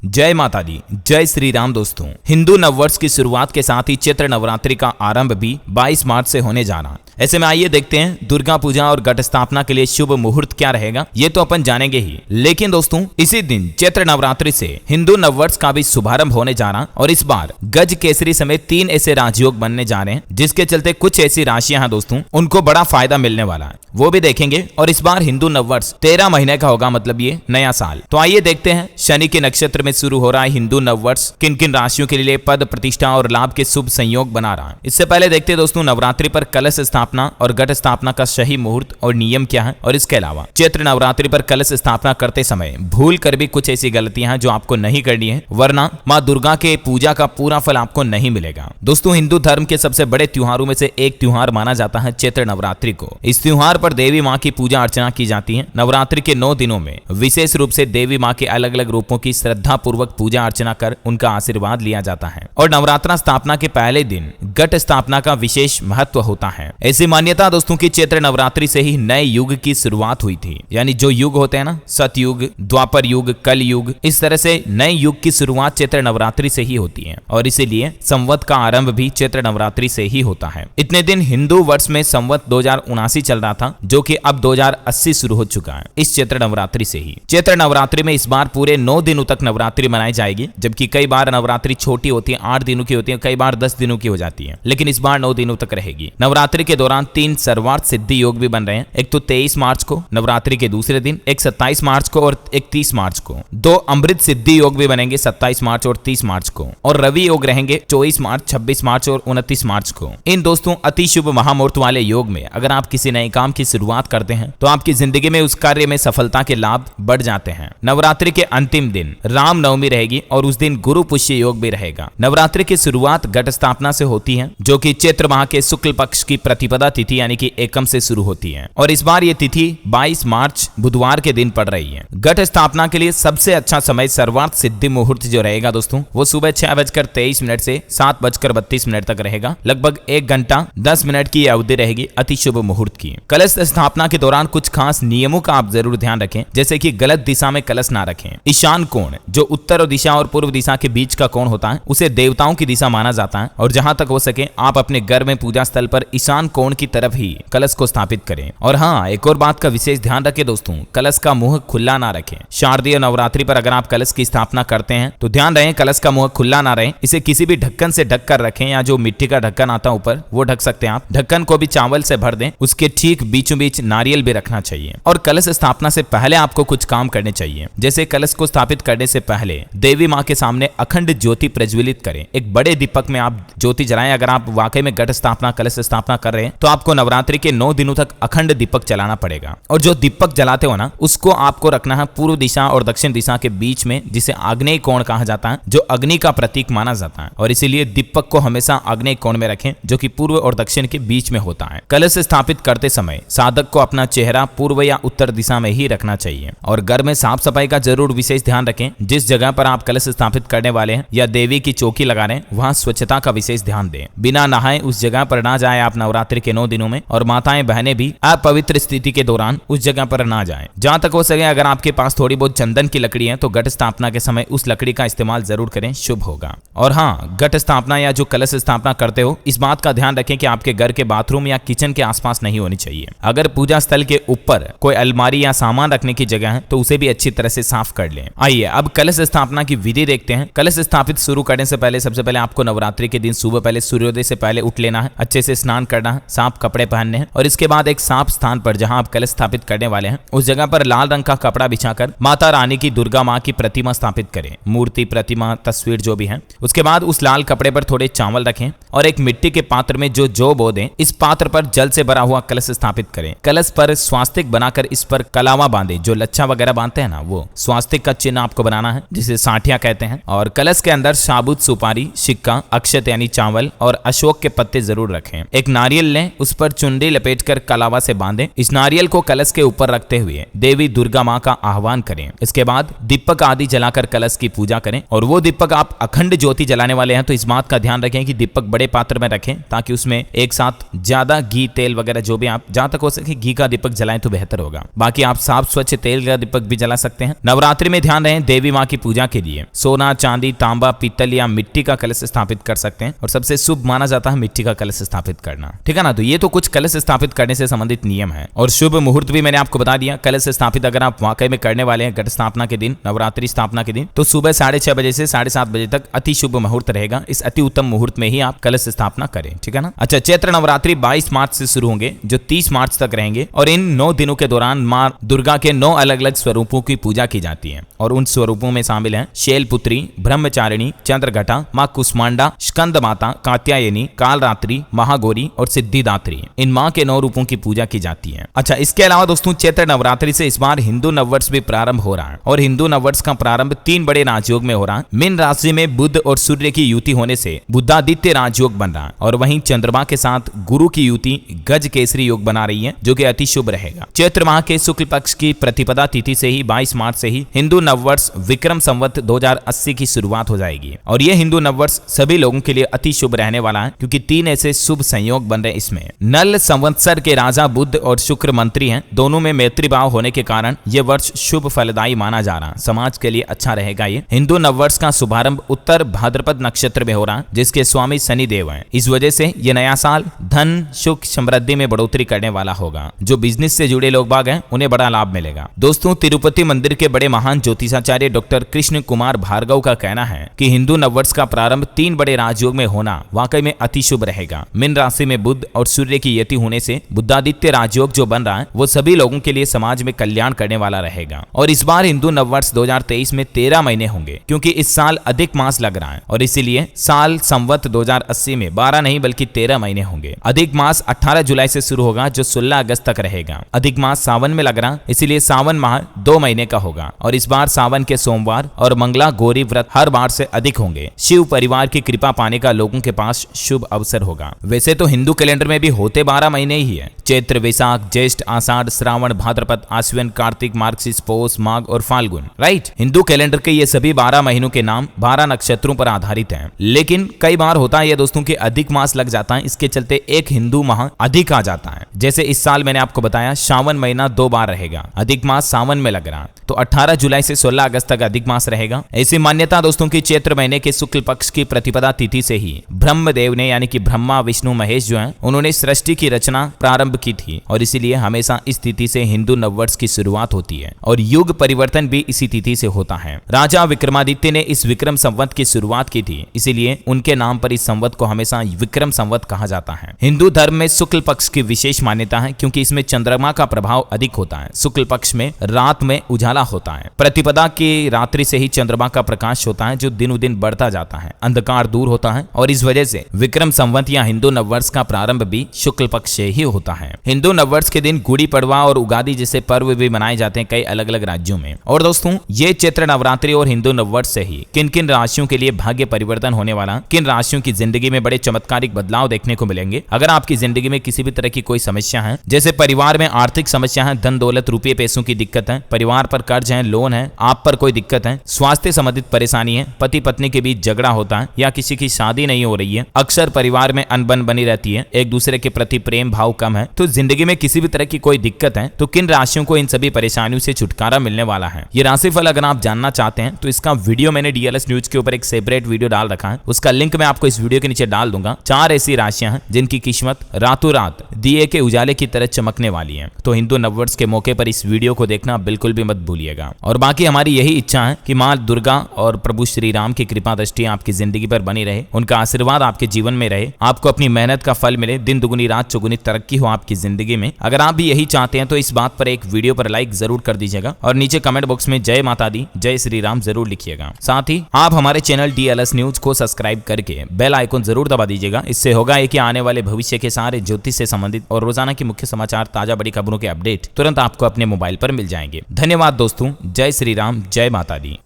जय माता दी, जय श्री राम। दोस्तों, हिंदू नववर्ष की शुरुआत के साथ ही चैत्र नवरात्रि का आरंभ भी 22 मार्च से होने जा रहा है। ऐसे में आइए देखते हैं दुर्गा पूजा और घट स्थापना के लिए शुभ मुहूर्त क्या रहेगा, ये तो अपन जानेंगे ही। लेकिन दोस्तों, इसी दिन चैत्र नवरात्रि से हिंदू नववर्ष का भी शुभारंभ होने जा रहा और इस बार गज केसरी समेत 3 ऐसे राजयोग बनने जा रहे हैं, जिसके चलते कुछ ऐसी राशियां हैं दोस्तों, उनको बड़ा फायदा मिलने वाला है, वो भी देखेंगे। और इस बार हिंदू नववर्ष 13 महीने का होगा, मतलब ये नया साल। तो आइए देखते हैं शनि के नक्षत्र में शुरू हो रहा है हिंदू नववर्ष किन किन राशियों के लिए पद प्रतिष्ठा और लाभ के शुभ संयोग बना रहा है। इससे पहले देखते हैं दोस्तों, नवरात्रि पर कलश स्थापना और घट स्थापना का सही मुहूर्त और नियम क्या है। और इसके अलावा चैत्र नवरात्रि पर कलश स्थापना करते समय भूल कर भी कुछ ऐसी गलतियां हैं जो आपको नहीं करनी है, वरना माँ दुर्गा के पूजा का पूरा फल आपको नहीं मिलेगा। दोस्तों, हिंदू धर्म के सबसे बड़े त्योहारों में से एक त्योहार माना जाता है चैत्र नवरात्रि को। इस त्योहार पर देवी माँ की पूजा अर्चना की जाती है। नवरात्रि के 9 दिनों में विशेष रूप से देवी माँ के अलग अलग रूपों की श्रद्धा पूर्वक पूजा अर्चना कर उनका आशीर्वाद लिया जाता है। और नवरात्रा स्थापना के पहले दिन घट स्थापना का विशेष महत्व होता है। ऐसी मान्यता दोस्तों की चैत्र नवरात्रि से ही नए युग की शुरुआत हुई थी। यानी जो युग होते हैं ना, सतयुग, द्वापर युग, कल युग, इस तरह से नए युग की शुरुआत चैत्र नवरात्रि से ही होती है। और इसीलिए संवत का आरंभ भी चैत्र नवरात्रि से ही होता है। इतने दिन हिंदू वर्ष में संवत 2079 चल रहा था, जो कि अब 2080 शुरू हो चुका है इस चैत्र नवरात्रि से ही। चैत्र नवरात्रि में इस बार पूरे 9 दिनों तक नवरात्रि मनाई जाएगी, जबकि कई बार नवरात्रि छोटी होती है, 8 दिनों की होती है, कई बार 10 दिनों की हो जाती है, लेकिन इस बार 9 दिनों तक रहेगी। नवरात्रि के दौरान 3 सर्वार्थ सिद्धि योग भी बन रहे हैं। एक तो 23 मार्च को नवरात्रि के दूसरे दिन, एक 27 मार्च को और एक 30 मार्च को। 2 अमृत सिद्धि योग भी बनेंगे 27 मार्च और 30 मार्च को। और रवि योग रहेंगे 24 मार्च, 26 मार्च और 29 मार्च को। इन दोस्तों अति शुभ महामुहूर्त वाले योग में अगर आप किसी नए काम की शुरुआत करते हैं तो आपकी जिंदगी में उस कार्य में सफलता के लाभ बढ़ जाते हैं। नवरात्रि के अंतिम दिन राम नवमी रहेगी और उस दिन गुरु पुष्य योग भी रहेगा। नवरात्रि की शुरुआत घट स्थापना से होती है, जो कि चैत्र माह के शुक्ल पक्ष की प्रतिपदा तिथि यानी कि एकम से शुरू होती है। और इस बार ये तिथि 22 मार्च बुधवार के दिन पड़ रही है। घट स्थापना के लिए सबसे अच्छा समय सर्वार्थ सिद्धि मुहूर्त जो रहेगा दोस्तों, वो सुबह 6:23 से 7:32 तक रहेगा। लगभग 1 घंटा 10 मिनट की अवधि रहेगी अति शुभ मुहूर्त की। कलश स्थापना के दौरान कुछ खास नियमों का आप जरूर ध्यान रखें, जैसे कि गलत दिशा में कलश ना रखें। ईशान कोण, जो उत्तर दिशा और पूर्व दिशा के बीच का कोण होता है, उसे देवताओं की दिशा माना जाता है। और जहां तक हो सके आप अपने घर में पूजा स्थल पर ईशान कोण की तरफ ही कलश को स्थापित करें। और हाँ, एक और बात का विशेष ध्यान रखें दोस्तों, कलश का मुंह खुला ना रखें। शारदीय नवरात्रि पर अगर आप कलश की स्थापना करते हैं तो ध्यान रहे कलश का मुंह खुला ना रहे। इसे किसी भी ढक्कन से ढक कर रखें, या जो मिट्टी का ढक्कन आता है ऊपर, वो ढक सकते हैं आप। ढक्कन को भी चावल से भर दें, उसके ठीक बीचों बीच नारियल भी रखना चाहिए। और कलश स्थापना से पहले आपको कुछ काम करने चाहिए, जैसे कलश को स्थापित करने से पहले देवी माँ के सामने अखंड ज्योति प्रज्वलित करें। एक बड़े दीपक में आप ज्योति जलाएं। अगर आप वाकई में घट स्थापना कलश स्थापना कर रहे हैं तो आपको नवरात्रि के 9 दिनों तक अखंड दीपक जलाना पड़ेगा। और जो दीपक जलाते हो ना, उसको आपको रखना है पूर्व दिशा और दक्षिण दिशा के बीच में, जिसे आग्नेय कोण कहा जाता है, जो अग्नि का प्रतीक माना जाता है। और इसीलिए दीपक को हमेशा आग्नेय कोण में रखें, जो कि पूर्व और दक्षिण के बीच में होता है। कलश स्थापित करते समय साधक को अपना चेहरा पूर्व या उत्तर दिशा में ही रखना चाहिए। और घर में साफ सफाई का जरूर विशेष ध्यान रखें। जिस जगह पर आप कलश स्थापित करने वाले हैं या देवी की चौकी लगा रहे हैं, वहां स्वच्छता का विशेष ध्यान दें। बिना नहाए उस जगह पर ना जाए आप नवरात्रि के 9 दिनों में। और माताएं बहनें भी अपवित्र स्थिति के दौरान उस जगह पर ना जाएं। जहां तक हो सके अगर आपके पास थोड़ी बहुत चंदन की लकड़ी है तो घट स्थापना के समय उस लकड़ी का इस्तेमाल जरूर करें, शुभ होगा। और हाँ, घट स्थापना या जो कलश स्थापना करते हो, इस बात का ध्यान रखें कि आपके घर के बाथरूम या किचन के आसपास नहीं होनी चाहिए। अगर पूजा स्थल के ऊपर कोई अलमारी या सामान रखने की जगह है तो उसे भी अच्छी तरह से साफ कर लें। आइए अब कलश स्थापना की विधि देखते हैं। कलश स्थापित शुरू करने से पहले सबसे पहले आपको नवरात्रि के दिन सुबह पहले सूर्योदय से पहले उठ लेना है, अच्छे से स्नान करना है, साफ कपड़े पहनने हैं। और इसके बाद एक साफ स्थान पर जहां आप कलश स्थापित करने वाले हैं, उस जगह पर लाल रंग का कपड़ा बिछाकर माता रानी की दुर्गा माँ की प्रतिमा स्थापित करें। मूर्ति, प्रतिमा, तस्वीर जो भी है। उसके बाद उस लाल कपड़े पर थोड़े चावल रखें और एक मिट्टी के पात्र में जो बो दें, इस पात्र पर जल से भरा हुआ कलश स्थापित करें। कलश पर स्वास्तिक बनाकर इस पर कलावा बांधे, जो लच्छा वगैरह बांधते हैं ना, वो स्वास्तिक का चिन्ह आपको बनाना है, जिसे साठिया कहते हैं। और कलश के अंदर साबुत सुपारी, सिक्का, अक्षत यानी चावल और अशोक के पत्ते जरूर रखें। एक नारियल लें, उस पर चुनरी लपेटकर कलावा से बांधें। इस नारियल को कलश के ऊपर रखते हुए देवी दुर्गा माँ का आह्वान करें। इसके बाद दीपक आदि जलाकर कलश की पूजा करें। और वो दीपक आप अखंड ज्योति जलाने वाले हैं तो इस बात का ध्यान रखें कि दीपक बड़े पात्र में रखें, ताकि उसमें एक साथ ज्यादा घी तेल वगैरह जो भी आप जहां तक हो सके घी का दीपक जलाएं तो बेहतर होगा। बाकी आप साफ स्वच्छ तेल का दीपक भी जला सकते हैं। नवरात्रि में ध्यान रहे देवी माँ की पूजा के लिए सोना, चांदी, तांबा, पीतल या मिट्टी का कलश स्थापित कर सकते हैं और सबसे शुभ माना जाता है मिट्टी का कलश स्थापित करना। ठीक है ना। तो ये तो कुछ कलश स्थापित करने से संबंधित नियम है। और शुभ मुहूर्त भी मैंने आपको बता दिया। कलश स्थापित अगर आप वाकई में करने वाले हैं घट स्थापना के दिन, नवरात्रि स्थापना के दिन, तो सुबह 6:30 बजे से 7:30 बजे तक अति शुभ मुहूर्त रहेगा। इस अति उत्तम मुहूर्त में ही आप कलश स्थापना करें। ठीक है ना। अच्छा, चैत्र नवरात्रि 22 मार्च से शुरू होंगे जो 30 मार्च तक रहेंगे और इन 9 दिनों के दौरान मां दुर्गा के 9 अलग अलग स्वरूपों की पूजा की जाती है। और उन स्वरूपों में शामिल हैं शैलपुत्री, ब्रह्मचारिणी, चंद्रघटा, मां कुष्मांडा, स्कंद माता, कात्यायनी, कालरात्रि, महागौरी और सिद्धिदात्री। इन मां के 9 रूपों की पूजा की जाती है। अच्छा, इसके अलावा दोस्तों चैत्र नवरात्रि से इस बार हिंदू नववर्ष भी प्रारंभ हो रहा है और हिंदू नववर्ष का प्रारंभ 3 बड़े राजयोग में हो रहा है। मीन राशि में बुध और सूर्य की युति होने से बुधादित्य राजयोग बन रहा है और वहीं चंद्रमा के साथ गुरु की युति गज केसरी योग बना रही है, जो कि अति शुभ रहेगा। चैत्र माह के शुक्ल पक्ष की प्रतिपदा तिथि से ही 22 मार्च से ही हिंदू नववर्ष विक्रम संवत 2080 की शुरुआत हो जाएगी। और यह हिंदू नववर्ष सभी लोगों के लिए अति शुभ रहने वाला है, क्योंकि 3 ऐसे शुभ संयोग बन रहे इसमें। नल संवत्सर के राजा बुध और शुक्र मंत्री हैं, दोनों में मैत्री भाव होने के कारण यह वर्ष शुभ फलदायी माना जा रहा है। समाज के लिए अच्छा रहेगा। ये हिंदू नववर्ष का शुभारंभ उत्तर भाद्रपद नक्षत्र में हो रहा है, जिसके स्वामी शनि देव हैं। इस वजह से ये नया साल धन, सुख, समृद्धि में बढ़ोतरी करने वाला होगा। जो बिजनेस से जुड़े लोग बाग हैं उन्हें बड़ा लाभ मिलेगा। दोस्तों, तिरुपति मंदिर के बड़े महान ज्योतिषाचार्य डॉक्टर कृष्ण कुमार भार्गव का कहना है कि हिंदू नववर्ष का प्रारंभ 3 बड़े राजयोग में होना वाकई में अति शुभ रहेगा। मीन राशि में बुध और सूर्य की यति होने से बुधादित्य राजयोग जो बन रहा है वो सभी लोगों के लिए समाज में कल्याण करने वाला रहेगा। और इस बार हिंदू नववर्ष 2023 में 13 महीने होंगे, क्योंकि इस साल अधिक मास लग रहा है और इसीलिए साल संवत 2080 में 12 नहीं बल्कि 13 महीने होंगे। अधिक मास 18 जुलाई से शुरू होगा जो 16 अगस्त तक रहेगा। अधिक मास सावन में लग रहा, इसीलिए सावन माह 2 महीने का होगा। और इस बार सावन के सोमवार और मंगला गौरी व्रत हर बार से अधिक होंगे। शिव परिवार की कृपा पाने का लोगों के पास शुभ अवसर होगा। वैसे तो हिंदू कैलेंडर में भी होते 12 महीने ही है। चैत्र, वैशाख, ज्येष्ठ, आषाढ़, श्रावण, भाद्रपद, आश्विन, कार्तिक, मार्गशीर्ष, पौष, माघ और फाल्गुन। राइट। हिंदू कैलेंडर के ये सभी 12 महीनों के नाम 12 नक्षत्रों पर आधारित हैं। लेकिन कई बार होता है ये दोस्तों कि अधिक मास लग जाता है, इसके चलते एक हिंदू माह अधिक आ जाता है। जैसे इस साल मैंने आपको बताया श्रावण महीना 2 बार रहेगा। अधिक मास सावन में लग रहा, तो 18 जुलाई से 16 अगस्त तक अधिक मास रहेगा। ऐसी मान्यता दोस्तों की चैत्र महीने के शुक्ल पक्ष की प्रतिपदा तिथि से ही ब्रह्मदेव ने यानी कि ब्रह्मा, विष्णु, महेश जो हैं उन्होंने सृष्टि की रचना प्रारंभ की थी और इसीलिए हमेशा इस तिथि से हिंदू नववर्ष की शुरुआत होती है और युग परिवर्तन भी इसी तिथि से होता है। राजा विक्रमादित्य ने इस विक्रम संवत की शुरुआत की थी, इसीलिए उनके नाम पर इस संवत को हमेशा विक्रम संवत कहा जाता है। हिंदू धर्म में शुक्ल पक्ष की विशेष मान्यता है, क्योंकि इसमें चंद्रमा का प्रभाव अधिक होता है। शुक्ल पक्ष में रात में उजाला होता है। प्रतिपदा की रात्रि से ही चंद्रमा का प्रकाश होता है, जो दिनों दिन बढ़ता जाता है, अंधकार दूर होता है और इस वजह से विक्रम संवत या हिंदू नववर्ष का प्रारंभ भी शुक्ल पक्ष से ही होता है। हिंदू नववर्ष के दिन गुड़ी पड़वा और उगादी जैसे पर्व भी मनाए जाते हैं कई अलग अलग राज्यों में। और दोस्तों, ये चैत्र नवरात्रि और हिंदू नववर्ष से ही किन किन राशियों के लिए भाग्य परिवर्तन होने वाला, किन राशियों की जिंदगी में बड़े चमत्कारिक बदलाव देखने को मिलेंगे। अगर आपकी जिंदगी में किसी भी तरह की कोई समस्या है, जैसे परिवार में आर्थिक समस्या है, धन दौलत रुपये पैसों की दिक्कत है, परिवार पर कर्ज है, लोन है, आप पर कोई दिक्कत है, स्वास्थ्य संबंधित परेशानी है, पति पत्नी के बीच झगड़ा होता है या किसी की शादी नहीं हो रही है, अक्सर परिवार में अनबन बनी रहती है, एक दूसरे के प्रति प्रेम भाव कम है, तो जिंदगी में किसी भी तरह की कोई दिक्कत है, तो किन राशियों को इन सभी परेशानियों से छुटकारा मिलने वाला है। ये राशिफल अगर आप जानना चाहते हैं तो इसका वीडियो मैंने डीएलएस न्यूज के ऊपर एक सेपरेट वीडियो डाल रखा है, उसका लिंक मैं आपको इस वीडियो के नीचे डाल दूंगा। 4 ऐसी राशियां हैं जिनकी किस्मत रातों रात दिए के उजाले की तरह चमकने वाली है। तो हिंदू नववर्ष के मौके पर इस वीडियो को देखना बिल्कुल भी मत भूलिएगा। और बाकी हमारी यही इच्छा है कि मां दुर्गा और प्रभु श्री राम की कृपा दृष्टि आपकी जिंदगी पर बनी रहे, उनका आशीर्वाद आपके जीवन में रहे, आपको अपनी मेहनत का फल मिले, दिन दुगुनी रात चौगुनी तरक्की हो आपकी जिंदगी में। अगर आप भी यही चाहते हैं तो इस बात पर एक वीडियो पर लाइक जरूर कर दीजिएगा और नीचे कमेंट बॉक्स में जय माता दी, जय श्री राम जरूर लिखिएगा। साथ ही आप हमारे चैनल डीएलएस न्यूज को सब्सक्राइब करके बेल आइकन जरूर दबा दीजिएगा। इससे होगा कि आने वाले भविष्य के सारे ज्योतिष से संबंधित और रोजाना की मुख्य समाचार, ताजा बड़ी खबरों के अपडेट तुरंत आपको अपने मोबाइल पर मिल जाएंगे। धन्यवाद दोस्तों। जय श्री राम, जय माता दी।